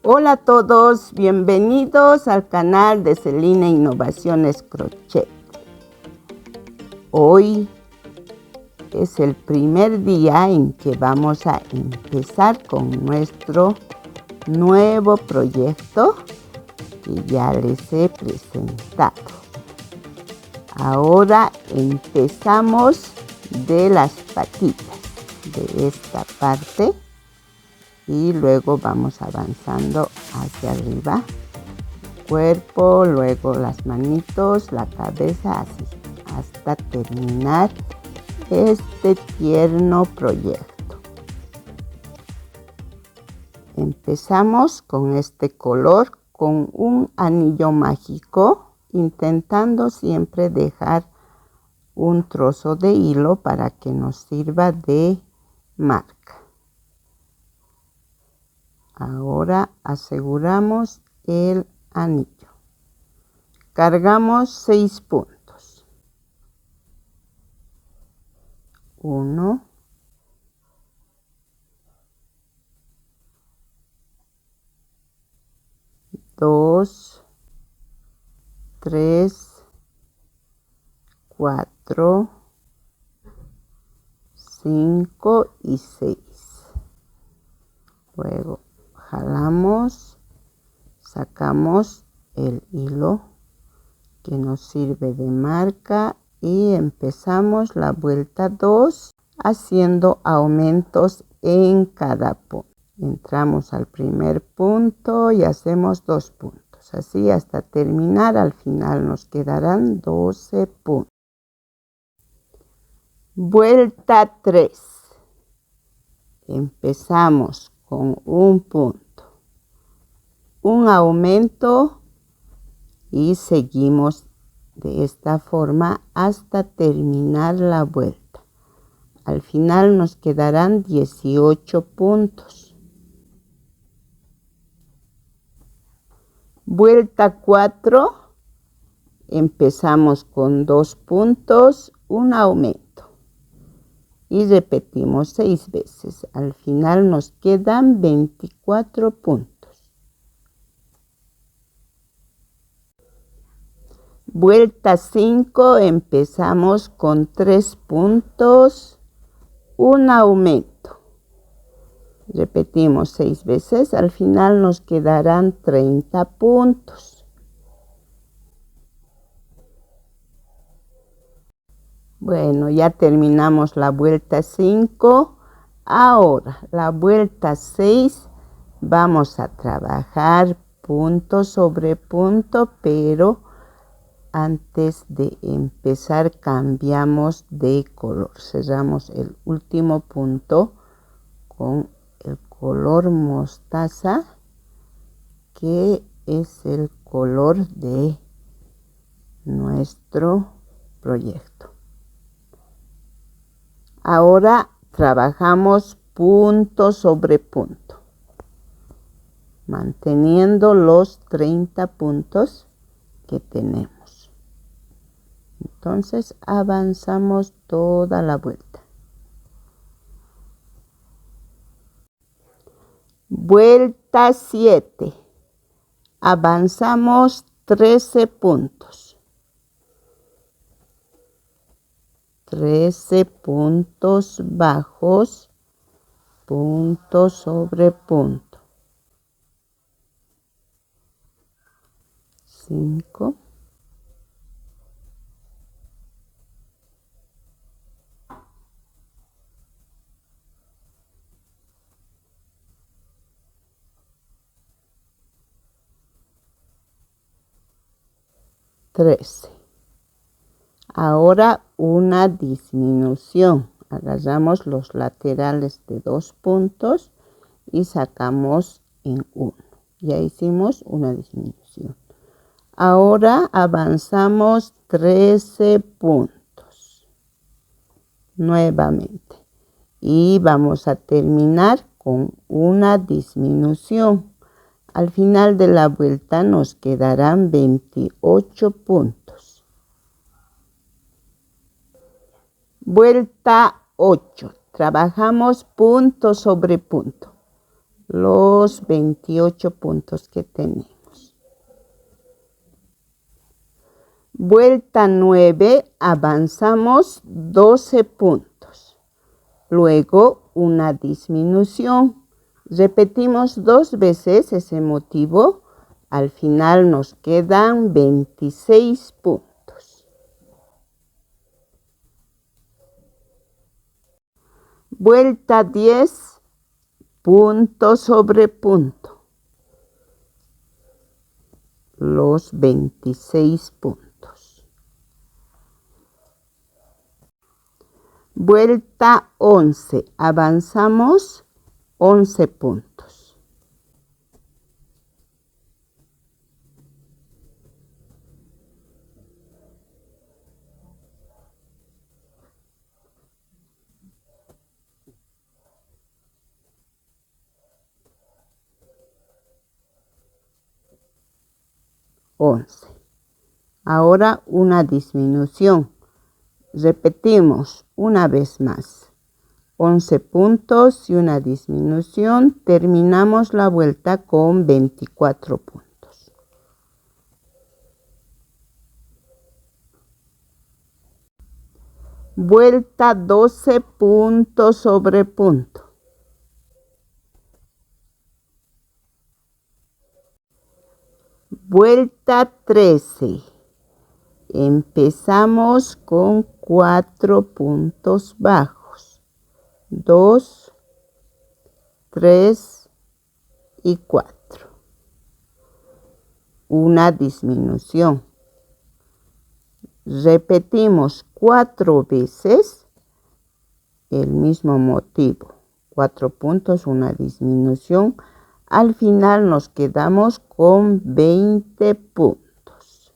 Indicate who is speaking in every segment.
Speaker 1: Hola a todos, bienvenidos al canal de Celina Innovaciones Crochet. Hoy es el primer día en que vamos a empezar con nuestro nuevo proyecto que ya les he presentado. Ahora empezamos de las patitas, de esta parte, y luego vamos avanzando hacia arriba, cuerpo, luego las manitos, la cabeza, así, hasta terminar este tierno proyecto. Empezamos con este color, con un anillo mágico, intentando siempre dejar un trozo de hilo para que nos sirva de marca. Ahora aseguramos el anillo. Cargamos 6 puntos. 1, 2, 3, 4, 5 y 6. Luego jalamos, sacamos el hilo que nos sirve de marca y empezamos la vuelta 2 haciendo aumentos en cada punto. Entramos al primer punto y hacemos 2 puntos, así hasta terminar. Al final nos quedarán 12 puntos. Vuelta 3. Empezamos con un punto, un aumento y seguimos de esta forma hasta terminar la vuelta. Al final nos quedarán 18 puntos. Vuelta 4. Empezamos con 2 puntos, un aumento. Y repetimos 6 veces. Al final nos quedan 24 puntos. Vuelta 5. Empezamos con 3 puntos, un aumento. Repetimos 6 veces. Al final nos quedarán 30 puntos. Bueno, ya terminamos la vuelta 5. Ahora, la vuelta 6, vamos a trabajar punto sobre punto, pero antes de empezar cambiamos de color. Cerramos el último punto con el color mostaza, que es el color de nuestro proyecto. Ahora trabajamos punto sobre punto, manteniendo los 30 puntos que tenemos. Entonces avanzamos toda la vuelta. Vuelta 7. Avanzamos 13 puntos. 13 puntos bajos, punto sobre punto. 5. 13. Ahora una disminución. Agarramos los laterales de 2 puntos y sacamos en 1. Ya hicimos una disminución. Ahora avanzamos 13 puntos. Nuevamente. Y vamos a terminar con una disminución. Al final de la vuelta nos quedarán 28 puntos. Vuelta 8. Trabajamos punto sobre punto, los 28 puntos que tenemos. Vuelta 9, avanzamos 12 puntos. Luego una disminución. Repetimos 2 veces ese motivo. Al final nos quedan 26 puntos. Vuelta 10, punto sobre punto. Los 26 puntos. Vuelta 11, avanzamos 11 puntos. Ahora una disminución. Repetimos una vez más. 11 puntos y una disminución. Terminamos la vuelta con 24 puntos. Vuelta 12, punto sobre punto. Vuelta 13. Empezamos con 4 puntos bajos. 2, 3 y 4. Una disminución. Repetimos 4 veces el mismo motivo. 4 puntos, una disminución. Al final nos quedamos con 20 puntos.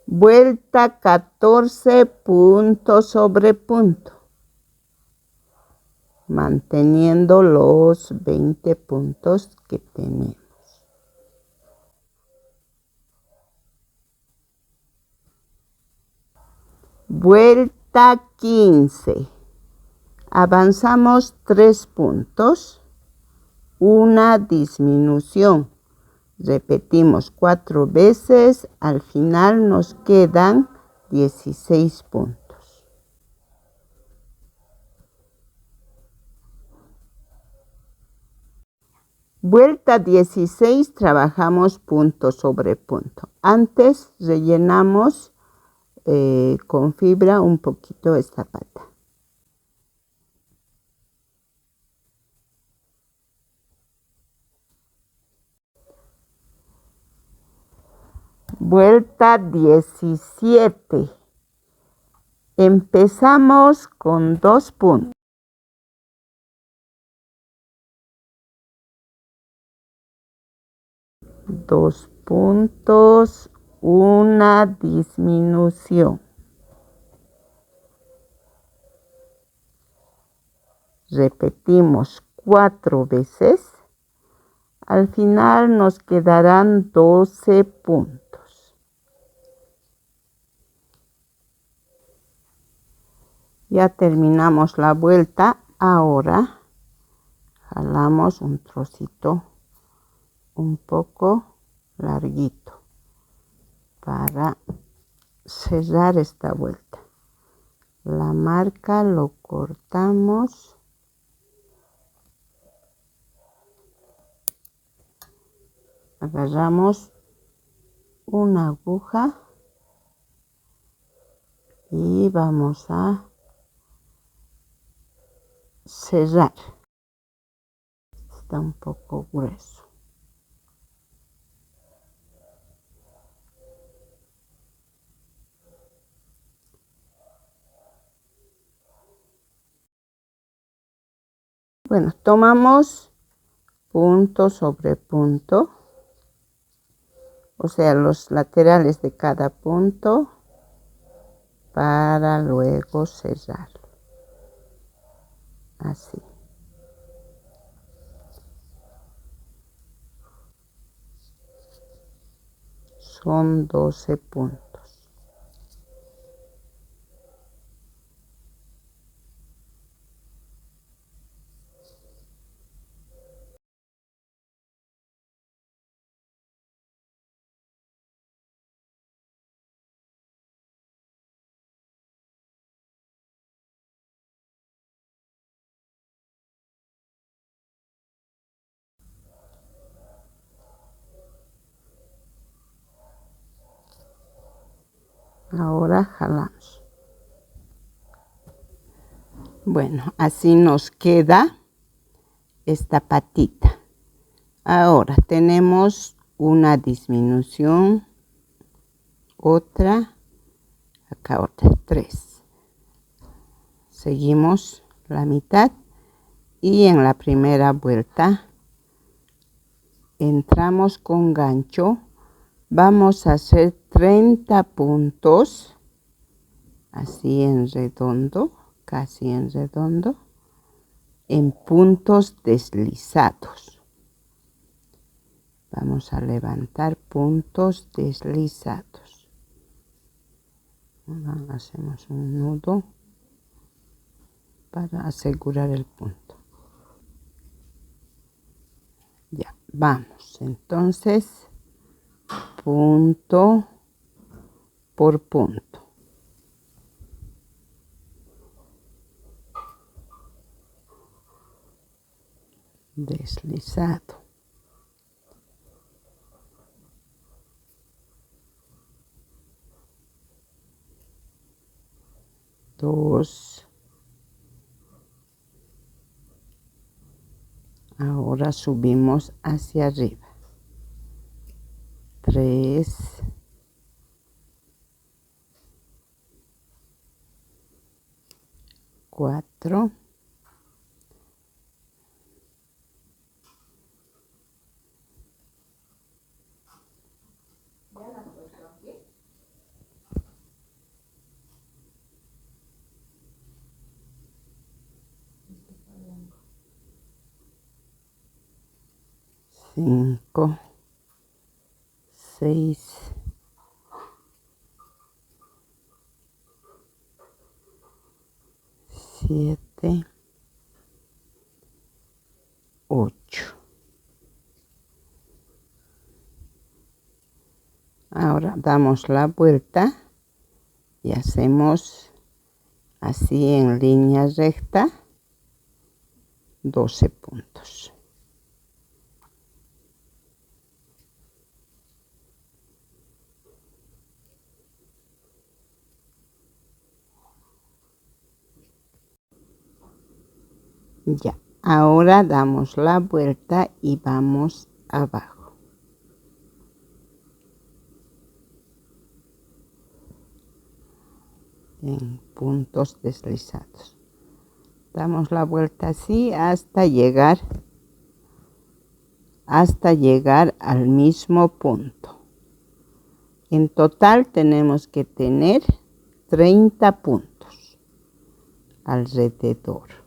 Speaker 1: Vuelta 14, punto sobre punto. Manteniendo los 20 puntos que tenemos. Vuelta 15. Avanzamos 3 puntos, una disminución. Repetimos 4 veces, al final nos quedan 16 puntos. Vuelta 16, trabajamos punto sobre punto. Antes rellenamos con fibra un poquito esta pata. Vuelta 17. Empezamos con 2 puntos. Dos puntos, una disminución. Repetimos 4 veces. Al final nos quedarán 12 puntos. Ya terminamos la vuelta. Ahora jalamos un trocito un poco larguito para cerrar esta vuelta. La marca lo cortamos. Agarramos una aguja y vamos a cerrar. Está un poco grueso. Bueno, tomamos punto sobre punto, o sea, los laterales de cada punto para luego cerrar. Así. Son 12 puntos. Ahora jalamos. Bueno, así nos queda esta patita. Ahora tenemos una disminución, otra, acá otra, 3. Seguimos la mitad y en la primera vuelta entramos con gancho. Vamos a hacer 30 puntos, así en redondo, casi en redondo, en puntos deslizados. Vamos a levantar puntos deslizados. Ahora hacemos un nudo para asegurar el punto. Ya, vamos. Entonces, punto por punto. Deslizado. Dos. Ahora subimos hacia arriba. 3. 4. 5, 6, 7, 8. Ahora damos la vuelta y hacemos así en línea recta 12 puntos. Ya, ahora damos la vuelta y vamos abajo. En puntos deslizados. Damos la vuelta así hasta llegar al mismo punto. En total tenemos que tener 30 puntos alrededor.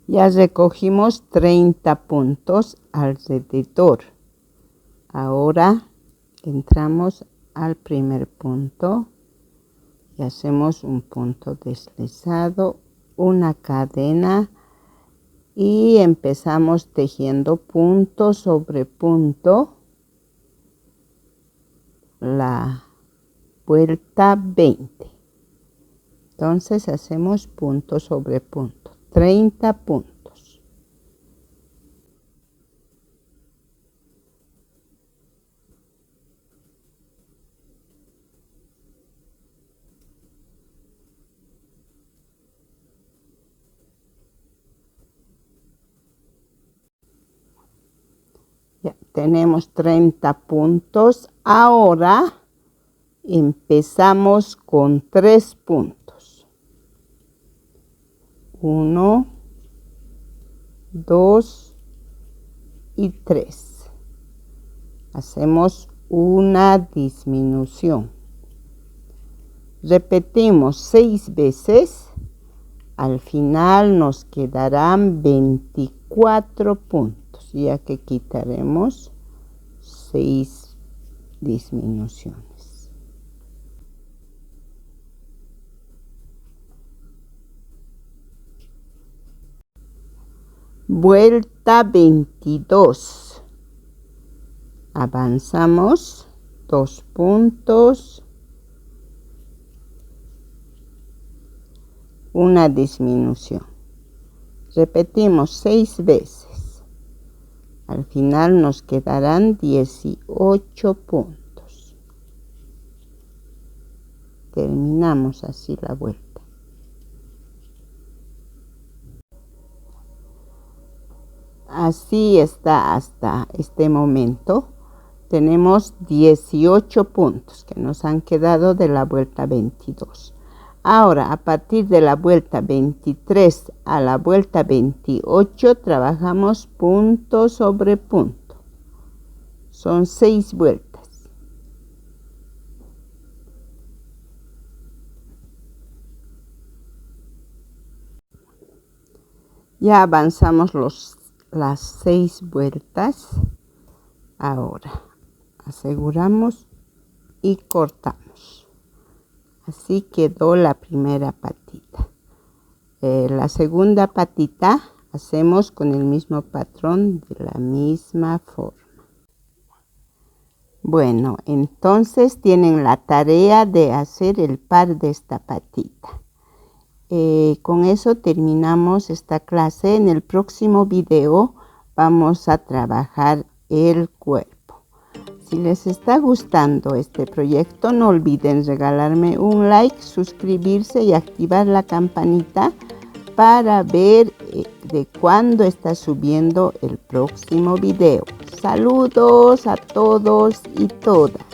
Speaker 1: Ya recogimos 30 puntos alrededor. Ahora entramos al primer punto y hacemos un punto deslizado, una cadena y empezamos tejiendo punto sobre punto la vuelta 20. Entonces hacemos punto sobre punto, 30 puntos. Ya tenemos 30 puntos. Ahora empezamos con 3 puntos. 1, 2 y 3. Hacemos una disminución. Repetimos 6 veces. Al final nos quedarán 24 puntos, ya que quitaremos 6 disminuciones. Vuelta 22. Avanzamos 2 puntos una disminución. Repetimos 6 veces. Al final nos quedarán 18 puntos. Terminamos así la vuelta. Así está hasta este momento. Tenemos 18 puntos que nos han quedado de la vuelta 22. Ahora, a partir de la vuelta 23 a la vuelta 28, trabajamos punto sobre punto. Son 6 vueltas. Ya avanzamos las 6 vueltas. Ahora aseguramos y cortamos. Así quedó la primera patita. La segunda patita hacemos con el mismo patrón de la misma forma. Bueno, entonces tienen la tarea de hacer el par de esta patita. Con eso terminamos esta clase. En el próximo video vamos a trabajar el cuerpo. Si les está gustando este proyecto, no olviden regalarme un like, suscribirse y activar la campanita para ver de cuándo está subiendo el próximo video. Saludos a todos y todas.